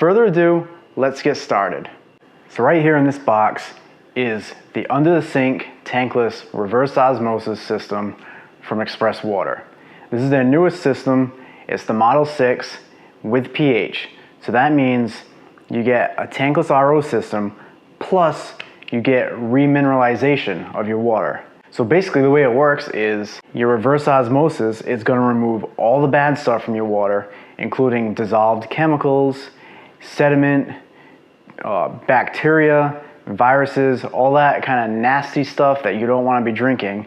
further ado, let's get started. So right here in this box is the under the sink tankless reverse osmosis system from Express Water. This is their newest system. It's the Model 6 with pH. So that means you get a tankless RO system plus you get remineralization of your water. So basically the way it works is your reverse osmosis is going to remove all the bad stuff from your water, including dissolved chemicals, sediment, bacteria, viruses, all that kind of nasty stuff that you don't want to be drinking.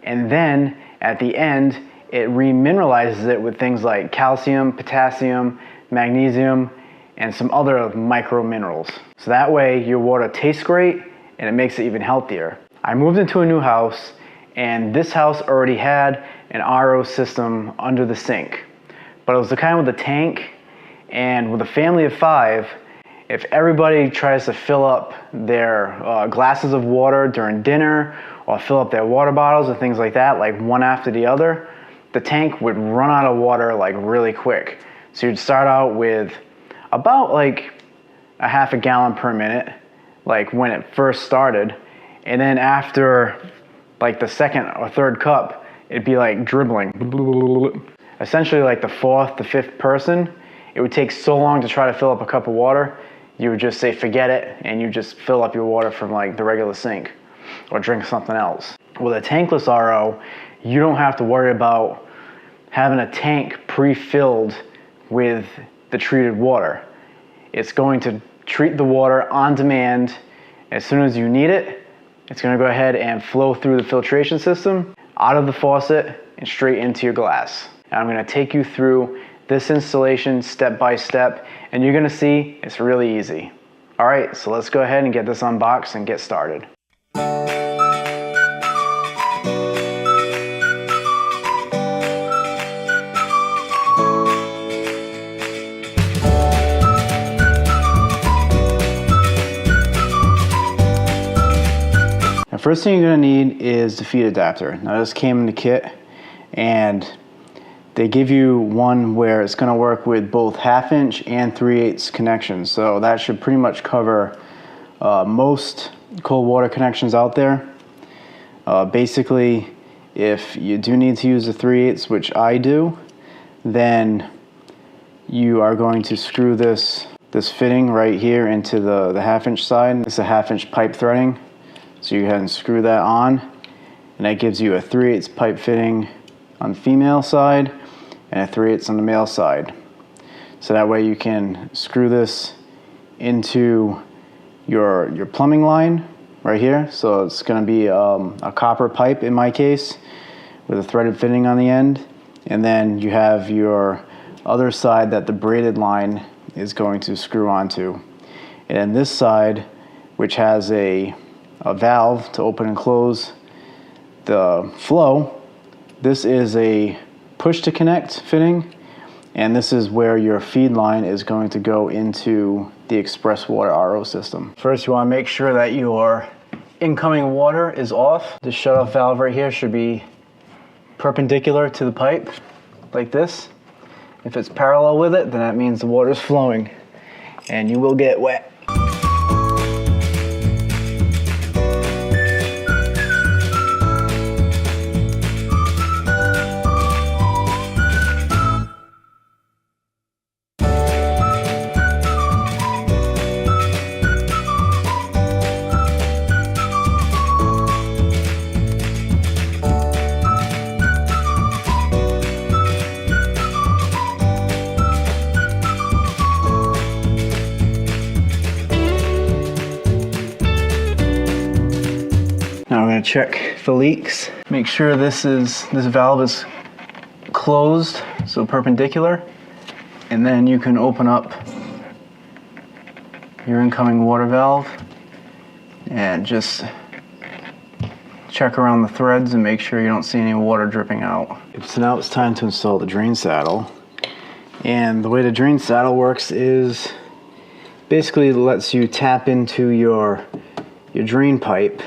And then at the end, it remineralizes it with things like calcium, potassium, magnesium, and some other micro minerals. So that way your water tastes great and it makes it even healthier. I moved into a new house and this house already had an RO system under the sink. But it was the kind with a tank, and with a family of 5, if everybody tries to fill up their glasses of water during dinner or fill up their water bottles and things like that, like one after the other, the tank would run out of water like really quick. So you'd start out with about like a half a gallon per minute, like when it first started. And then after like the second or third cup, it'd be like dribbling. Essentially like the 4th to 5th person, it would take so long to try to fill up a cup of water, you would just say forget it and you just fill up your water from like the regular sink or drink something else. With a tankless RO, you don't have to worry about having a tank pre-filled with the treated water. It's going to treat the water on demand. As soon as you need it, it's going to go ahead and flow through the filtration system, out of the faucet, and straight into your glass. And I'm going to take you through this installation step by step, and you're going to see it's really easy. All right, so let's go ahead and get this unboxed and get started. First thing you're going to need is the feed adapter. Now this came in the kit, and they give you one where it's going to work with both 1/2 inch and 3/8 connections. So that should pretty much cover most cold water connections out there. Basically, if you do need to use the 3/8, which I do, then you are going to screw this fitting right here into the 1/2 inch side. It's a 1/2 inch pipe threading. So you go ahead and screw that on, and that gives you a 3/8 pipe fitting on the female side and a 3/8 on the male side. So that way you can screw this into your plumbing line right here. So it's going to be a copper pipe in my case with a threaded fitting on the end, and then you have your other side that the braided line is going to screw onto. And this side, which has a valve to open and close the flow, this is a push to connect fitting, and this is where your feed line is going to go into the Express Water RO system. First, you want to make sure that your incoming water is off. The shutoff valve right here should be perpendicular to the pipe like this. If it's parallel with it, then that means the water is flowing and you will get wet. Now we're going to check the leaks. Make sure this valve is closed, so perpendicular, and then you can open up your incoming water valve and just check around the threads and make sure you don't see any water dripping out. So now it's time to install the drain saddle. And the way the drain saddle works is basically it lets you tap into your drain pipe,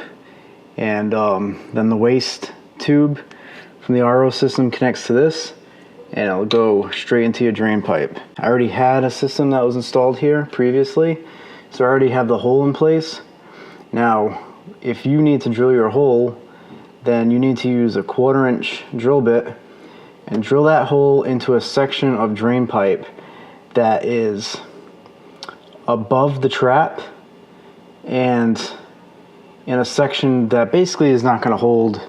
and then the waste tube from the RO system connects to this, and it'll go straight into your drain pipe. I already had a system that was installed here previously, so I already have the hole in place. Now, if you need to drill your hole, then you need to use a 1/4 inch drill bit and drill that hole into a section of drain pipe that is above the trap and in a section that basically is not going to hold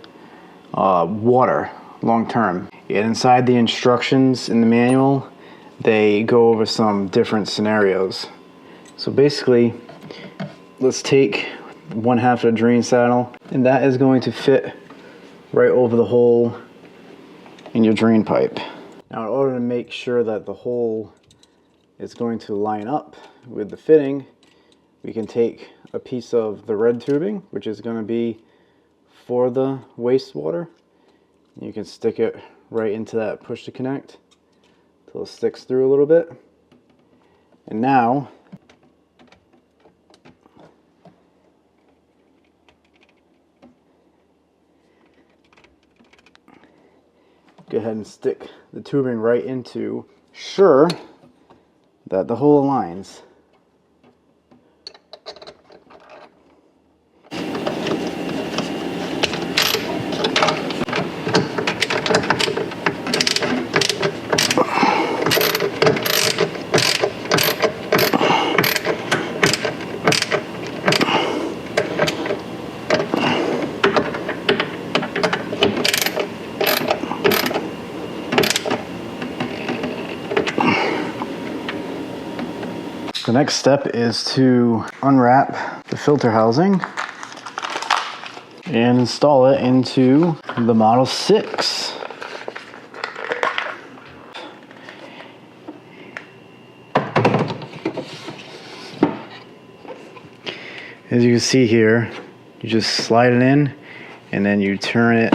water long term. And inside the instructions in the manual, they go over some different scenarios. So basically, let's take 1/2 of the drain saddle, and that is going to fit right over the hole in your drain pipe. Now, in order to make sure that the hole is going to line up with the fitting, we can take a piece of the red tubing, which is going to be for the wastewater. You can stick it right into that push to connect until it sticks through a little bit. And now, go ahead and stick the tubing right into, sure that the hole aligns. The next step is to unwrap the filter housing and install it into the Model 6. As you can see here, you just slide it in and then you turn it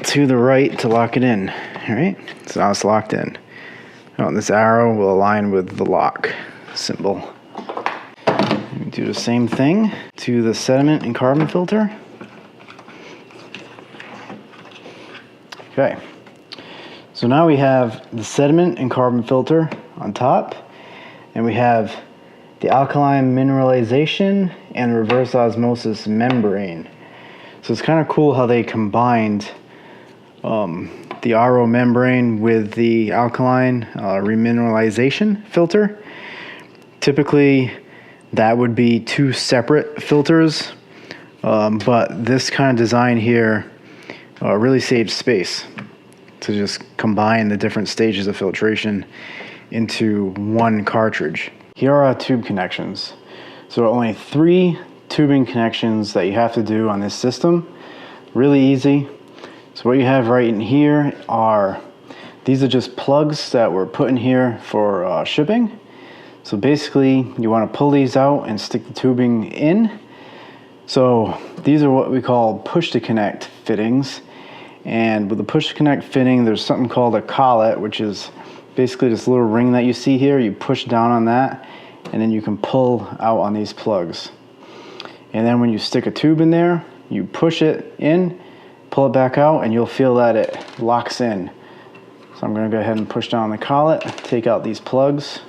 to the right to lock it in. All right, so now it's locked in. Oh, this arrow will align with the lock symbol. Do the same thing to the sediment and carbon filter. Okay, so now we have the sediment and carbon filter on top, and we have the alkaline mineralization and reverse osmosis membrane. So it's kind of cool how they combined the RO membrane with the alkaline remineralization filter. Typically that would be 2 separate filters, but this kind of design here really saves space to just combine the different stages of filtration into one cartridge. Here are our tube connections. So only 3 tubing connections that you have to do on this system. Really easy. So what you have right in here are, these are just plugs that were put in here for shipping. So basically you want to pull these out and stick the tubing in. So these are what we call push to connect fittings. And with the push to connect fitting, there's something called a collet, which is basically this little ring that you see here. You push down on that and then you can pull out on these plugs. And then when you stick a tube in there, you push it in, pull it back out, and you'll feel that it locks in. So I'm going to go ahead and push down the collet, take out these plugs.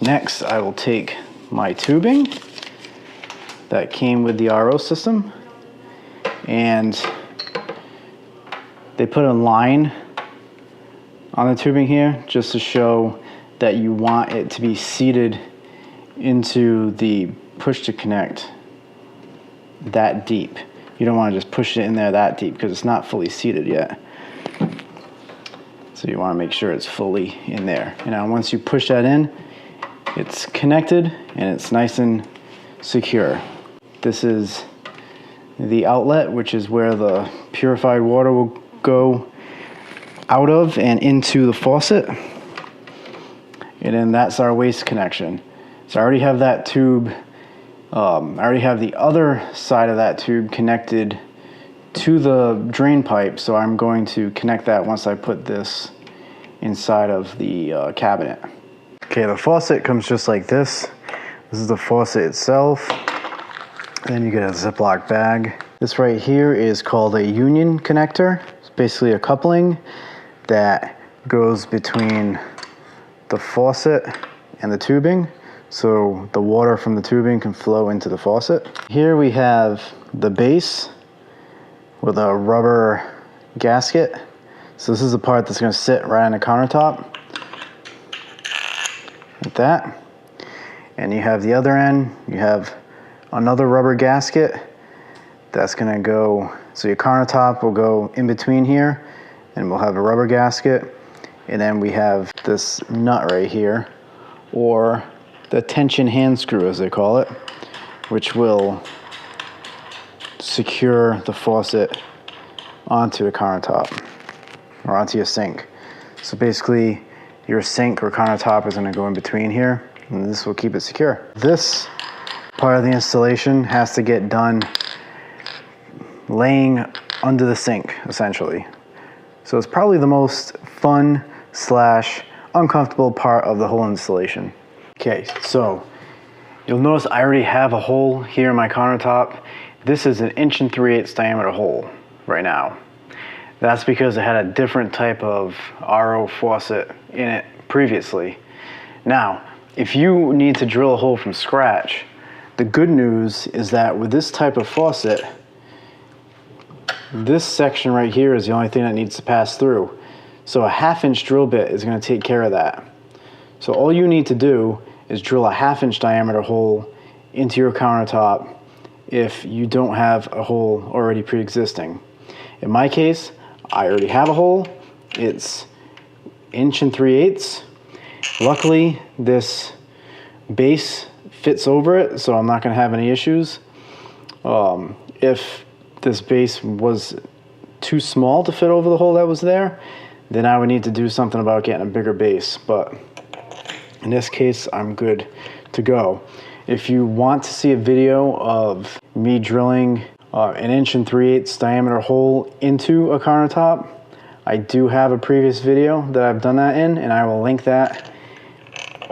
Next, I will take my tubing that came with the RO system, and they put a line on the tubing here just to show that you want it to be seated into the push to connect that deep. You don't want to just push it in there that deep because it's not fully seated yet. So you want to make sure it's fully in there. And now once you push that in, it's connected and it's nice and secure. This is the outlet, which is where the purified water will go out of and into the faucet. And then that's our waste connection. So I already have that tube, I already have the other side of that tube connected to the drain pipe, so I'm going to connect that once I put this inside of the cabinet. Okay, the faucet comes just like this. This is the faucet itself. Then you get a Ziploc bag. This right here is called a union connector. basically a coupling that goes between the faucet and the tubing, so the water from the tubing can flow into the faucet. Here we have the base with a rubber gasket. So this is the part that's going to sit right on the countertop, like that. And you have the other end, you have another rubber gasket that's going to go, so your countertop will go in between here, and we'll have a rubber gasket. And then we have this nut right here, or the tension hand screw as they call it, which will secure the faucet onto the countertop or onto your sink. So basically your sink or countertop is going to go in between here, and this will keep it secure. This part of the installation has to get done laying under the sink, essentially. So it's probably the most fun slash uncomfortable part of the whole installation. Okay, so you'll notice I already have a hole here in my countertop. This is an 1 3/8" diameter hole right now. That's because it had a different type of RO faucet in it previously. Now, if you need to drill a hole from scratch, the good news is that with this type of faucet, this section right here is the only thing that needs to pass through. So a 1/2" drill bit is going to take care of that. So all you need to do is drill a 1/2" diameter hole into your countertop if you don't have a hole already pre-existing. In my case, I already have a hole. It's 1 3/8". Luckily, this base fits over it, so I'm not going to have any issues. If this base was too small to fit over the hole that was there, then I would need to do something about getting a bigger base. But in this case, I'm good to go. If you want to see a video of me drilling an 1 3/8" diameter hole into a countertop, I do have a previous video that I've done that in, and I will link that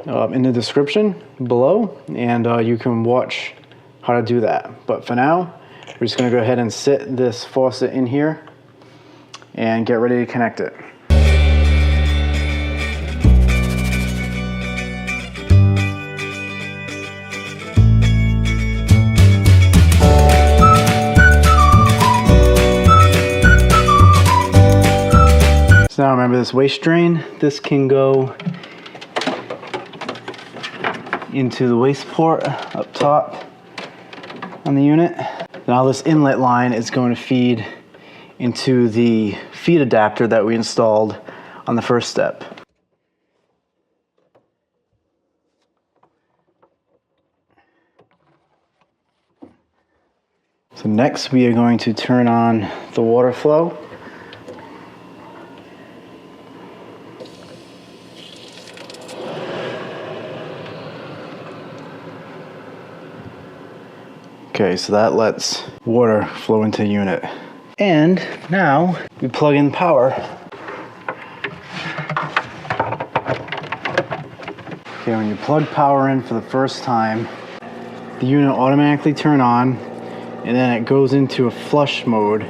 in the description below, and you can watch how to do that. But for now, we're just going to go ahead and sit this faucet in here and get ready to connect it. So now remember this waste drain, this can go into the waste port up top on the unit. Now this inlet line is going to feed into the feed adapter that we installed on the first step. So next we are going to turn on the water flow. Okay, so that lets water flow into the unit. And now we plug in power. Okay, when you plug power in for the first time, the unit automatically turns on, and then it goes into a flush mode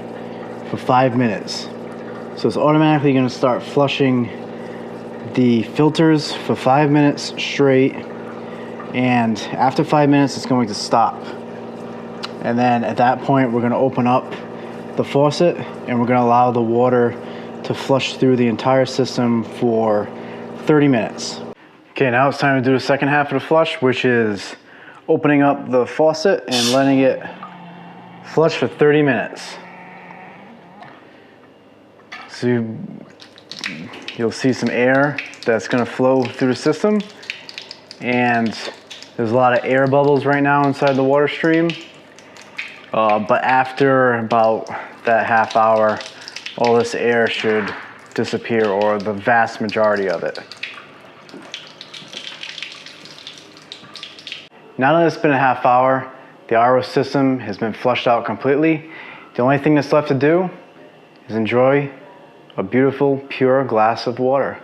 for 5 minutes. So it's automatically going to start flushing the filters for 5 minutes straight, and after 5 minutes it's going to stop. And then at that point we're going to open up the faucet and we're going to allow the water to flush through the entire system for 30 minutes. Okay, now it's time to do the second half of the flush, which is opening up the faucet and letting it flush for 30 minutes. So you'll see some air that's going to flow through the system, and there's a lot of air bubbles right now inside the water stream. But after about that half hour, all this air should disappear, or the vast majority of it. Now that it's been a half hour, the RO system has been flushed out completely. The only thing that's left to do is enjoy a beautiful, pure glass of water.